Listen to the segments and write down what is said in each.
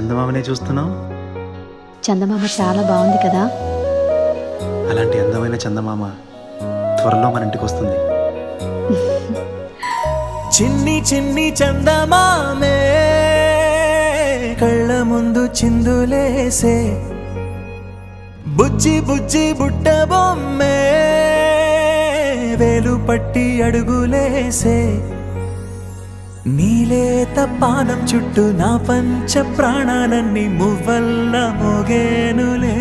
చందమామనే చూస్తున్నావు? చందమామ చాలా బాగుంది కదా. అలాంటి అందమైన చందమామ త్వరలో మన ఇంటికి వస్తుంది. చిన్ని చిన్ని చందమామే కళ్ళ ముందు చిందులేసే, బుజ్జి బుజ్జి బుట్ట బొమ్మే వేలు పట్టి అడుగులేసే, నీలేత పానం చుట్టూ నా పంచ ప్రాణాలన్నీ మువ్వల్ల మోగేనులే.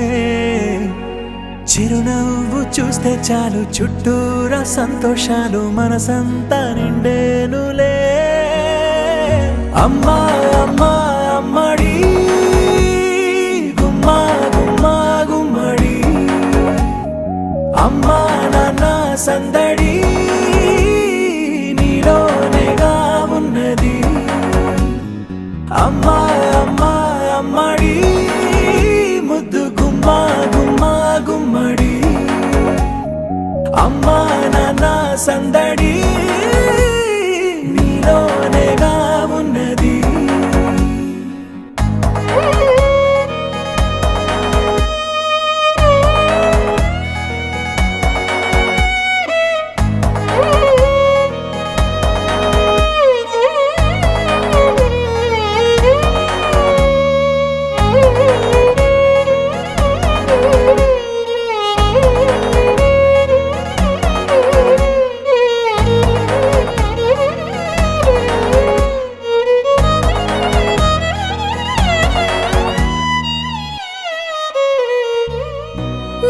చిరునవ్వు చూస్తే చాలు చుట్టూరా సంతోషాలు మనసంతా నిండేనులే. అమ్మా అమ్మా అమ్మడి గుమ్మా గుమ్మా గుమ్మడి, అమ్మా నాన్న సందడి నీలోనేగా ఉన్నది. అమ్మా అమ్మా అమ్మడి ముద్దు గుమ్మా గుమ్మా గుమ్మడి, అమ్మా నాన్న సందడి నీలోనేగా ఉన్నది.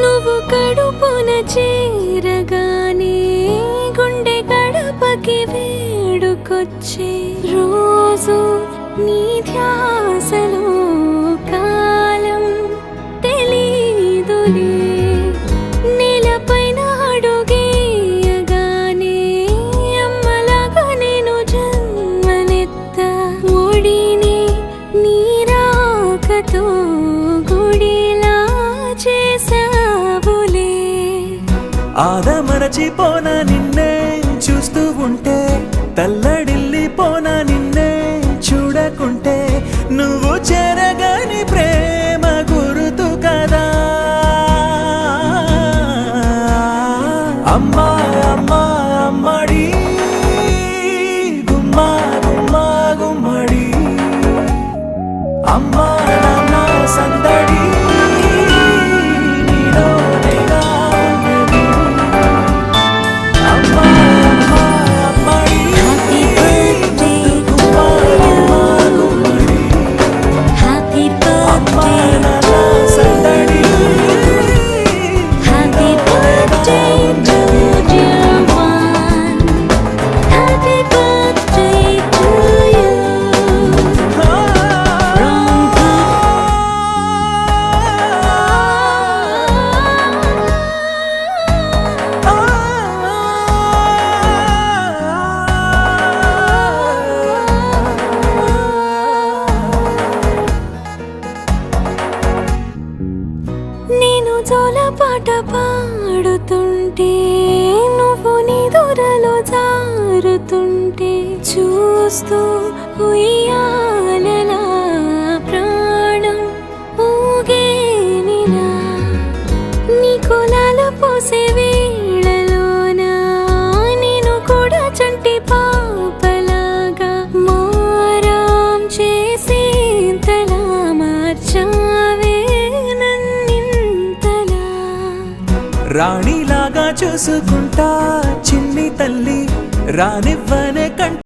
నువ్వు కడుపున చేరగానే గుండె గడపకి వేడుకొచ్చే, రోజు నీ ధ్యాసలో కాలం తెలీదులే. నేలపైన అడుగేయగానే అమ్మలాగా నేను జన్మనెత్త, ఒడిని నీ రాకతో గుడిలా చేసావులే. ఆదమరచిపోన నిన్నే చూస్తూ ఉంటే, తల్లడిల్లిపోన నిన్నే చూడకుంటే, నువ్వు చెరగని ప్రేమ గురుతు కదా. అమ్మా అమ్మా అమ్మడి గుమ్మా గుమ్మా గుమ్మడి, అమ్మా నాన్న సందడి నీలోనేగా ఉన్నది. అమ్మా అమ్మా అమ్మడి గుమ్మా గుమ్మా గుమ్మడి, హ్యాపీ అమ్మా బర్త్డే, నాన్న సందడి happy birthday to dear one, happy birthday to you. నేను జోలపాట పాడుతుంటే, నువ్వు నిదురలో జారుతుంటే, చూస్తూ ఉయ్యాలలా ప్రాణం ఊగేనిలా. నీ కులాల పోసే వేళలోన నేను కూడా చంటి పాపలాగా మారాం చేసేంతలా మార్చావే నన్నింతలా. రాణిలాగా చూసుకుంటా చిన్ని తల్లి, రానివ్వనే కంట